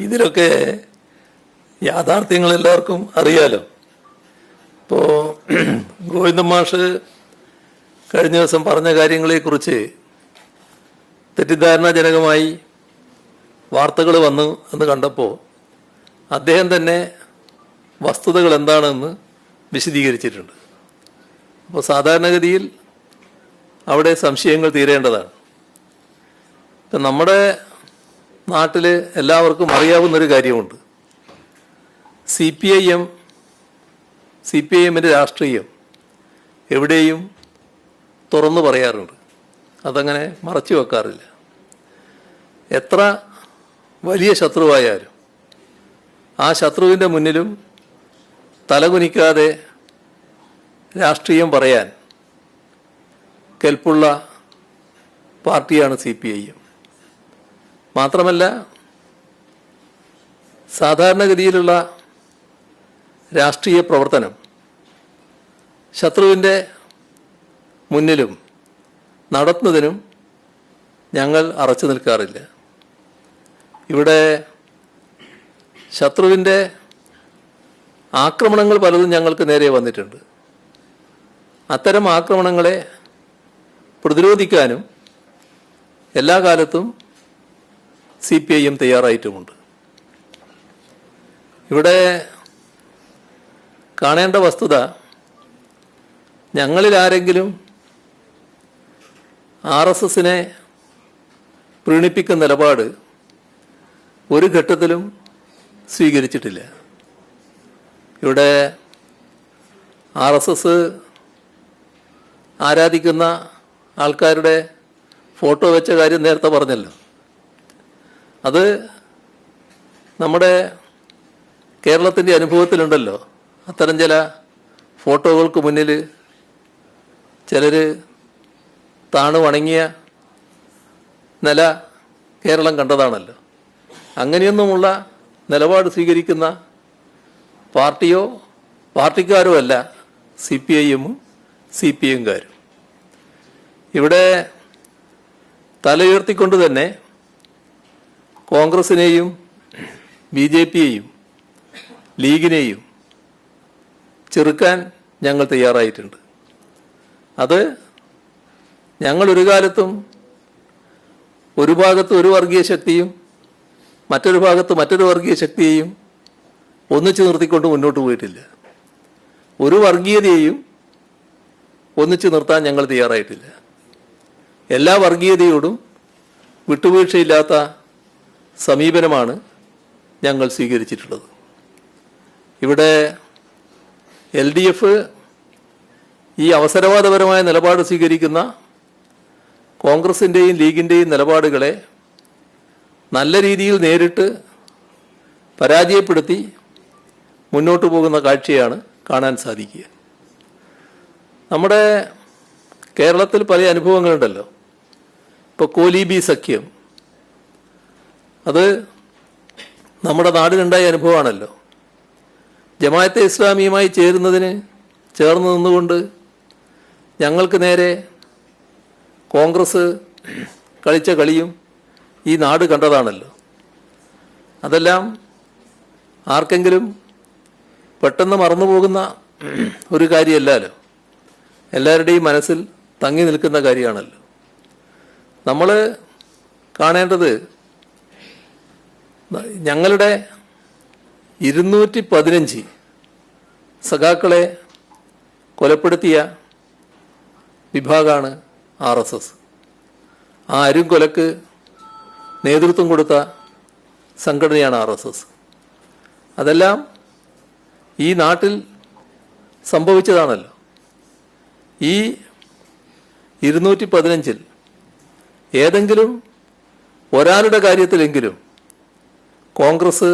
ഇതിലൊക്കെ യാഥാർത്ഥ്യങ്ങൾ എല്ലാവർക്കും അറിയാലോ. ഇപ്പോൾ ഗോവിന്ദൻ മാഷ് കഴിഞ്ഞ ദിവസം പറഞ്ഞ കാര്യങ്ങളെക്കുറിച്ച് തെറ്റിദ്ധാരണാജനകമായി വാർത്തകൾ വന്നു എന്ന് കണ്ടപ്പോൾ അദ്ദേഹം തന്നെ വസ്തുതകൾ എന്താണെന്ന് വിശദീകരിച്ചിട്ടുണ്ട്. അപ്പോൾ സാധാരണഗതിയിൽ അവിടെ സംശയങ്ങൾ തീരേണ്ടതാണ്. ഇപ്പം നമ്മുടെ നാട്ടിൽ എല്ലാവർക്കും അറിയാവുന്നൊരു കാര്യമുണ്ട്. സി പി ഐ രാഷ്ട്രീയം എവിടെയും തുറന്നു പറയാറുണ്ട്, അതങ്ങനെ മറച്ചു വെക്കാറില്ല. എത്ര വലിയ ശത്രുവായാലും ആ ശത്രുവിൻ്റെ മുന്നിലും തലകുനിക്കാതെ രാഷ്ട്രീയം പറയാൻ കെൽപ്പുള്ള പാർട്ടിയാണ് സി പി ഐ എം. മാത്രമല്ല, സാധാരണഗതിയിലുള്ള രാഷ്ട്രീയ പ്രവർത്തനം ശത്രുവിൻ്റെ മുന്നിലും നടത്തുന്നതിനും ഞങ്ങൾ അറച്ചു നിൽക്കാറില്ല. ഇവിടെ ശത്രുവിൻ്റെ ആക്രമണങ്ങൾ പലതും ഞങ്ങൾക്ക് നേരെ വന്നിട്ടുണ്ട്. അത്തരം ആക്രമണങ്ങളെ പ്രതിരോധിക്കാനും എല്ലാ കാലത്തും സി പി ഐ എം തയ്യാറായിട്ടുമുണ്ട്. ഇവിടെ കാണേണ്ട വസ്തുത, ഞങ്ങളിൽ ആരെങ്കിലും RSSനെ പ്രീണിപ്പിക്കുന്ന നിലപാട് ഒരു ഘട്ടത്തിലും സ്വീകരിച്ചിട്ടില്ല. ഇവിടെ RSS ആരാധിക്കുന്ന ആൾക്കാരുടെ ഫോട്ടോ വെച്ച കാര്യം നേരത്തെ പറഞ്ഞല്ലോ. അത് നമ്മുടെ കേരളത്തിൻ്റെ അനുഭവത്തിലുണ്ടല്ലോ. അത്തരം ചില ഫോട്ടോകൾക്ക് മുന്നിൽ ചിലർ താണു വണങ്ങിയ നില കേരളം കണ്ടതാണല്ലോ. അങ്ങനെയൊന്നുമുള്ള നിലപാട് സ്വീകരിക്കുന്ന പാർട്ടിയോ പാർട്ടിക്കാരോ അല്ല സി പി ഐ എമ്മും സി പി എംകാരും. ഇവിടെ തലയുയർത്തിക്കൊണ്ട് തന്നെ കോൺഗ്രസിനെയും BJP യെയും ലീഗിനെയും ചെറുക്കാൻ ഞങ്ങൾ തയ്യാറായിട്ടുണ്ട്. അത് ഞങ്ങൾ ഒരു കാലത്തും ഒരു ഭാഗത്ത് ഒരു വർഗീയ ശക്തിയും മറ്റൊരു ഭാഗത്ത് മറ്റൊരു വർഗീയ ശക്തിയെയും ഒന്നിച്ചു നിർത്തിക്കൊണ്ട് മുന്നോട്ട് പോയിട്ടില്ല. ഒരു വർഗീയതയെയും ഒന്നിച്ചു നിർത്താൻ ഞങ്ങൾ തയ്യാറായിട്ടില്ല. എല്ലാ വർഗീയതയോടും വിട്ടുവീഴ്ചയില്ലാത്ത സമീപനമാണ് ഞങ്ങൾ സ്വീകരിച്ചിട്ടുള്ളത്. ഇവിടെ LDF ഈ അവസരവാദപരമായ നിലപാട് സ്വീകരിക്കുന്ന കോൺഗ്രസിൻ്റെയും ലീഗിൻ്റെയും നിലപാടുകളെ നല്ല രീതിയിൽ നേരിട്ട് പരാജയപ്പെടുത്തി മുന്നോട്ട് പോകുന്ന കാഴ്ചയാണ് കാണാൻ സാധിക്കുക. നമ്മുടെ കേരളത്തിൽ പല അനുഭവങ്ങളുണ്ടല്ലോ. ഇപ്പോൾ കോലീബി സഖ്യം, അത് നമ്മുടെ നാടിനുണ്ടായ അനുഭവമാണല്ലോ. ജമാഅത്തെ ഇസ്ലാമിയുമായി ചേർന്ന് നിന്നുകൊണ്ട് ഞങ്ങൾക്ക് നേരെ കോൺഗ്രസ് കളിച്ച കളിയും ഈ നാട് കണ്ടതാണല്ലോ. അതെല്ലാം ആർക്കെങ്കിലും പെട്ടെന്ന് മറന്നുപോകുന്ന ഒരു കാര്യമല്ലല്ലോ. എല്ലാവരുടെയും മനസ്സിൽ തങ്ങി നിൽക്കുന്ന കാര്യമാണല്ലോ. നമ്മൾ കാണേണ്ടത്, ഞങ്ങളുടെ 215 സഖാക്കളെ കൊലപ്പെടുത്തിയ വിഭാഗമാണ് RSS. ആ അരുംകൊലക്ക് നേതൃത്വം കൊടുത്ത സംഘടനയാണ് RSS. അതെല്ലാം ഈ നാട്ടിൽ സംഭവിച്ചതാണല്ലോ. ഈ 215-ൽ ഏതെങ്കിലും ഒരാളുടെ കാര്യത്തിലെങ്കിലും കോൺഗ്രസ്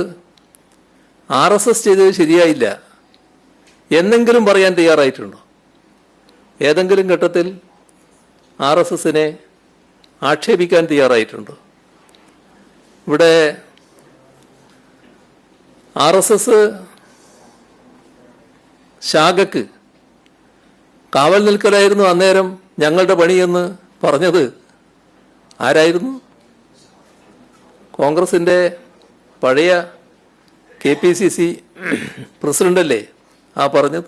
RSS ചെയ്തത് ശരിയായില്ല എന്നെങ്കിലും പറയാൻ തയ്യാറായിട്ടുണ്ടോ? ഏതെങ്കിലും ഘട്ടത്തിൽ RSSനെ ആക്ഷേപിക്കാൻ തയ്യാറായിട്ടുണ്ടോ? ഇവിടെ RSS ശാഖക്ക് കാവൽ നിൽക്കലായിരുന്നു അന്നേരം ഞങ്ങളുടെ പണിയെന്ന് പറഞ്ഞത് ആരായിരുന്നു? കോൺഗ്രസിൻ്റെ പഴയ KPCC പ്രസിഡൻ്റല്ലേ ആ പറഞ്ഞത്?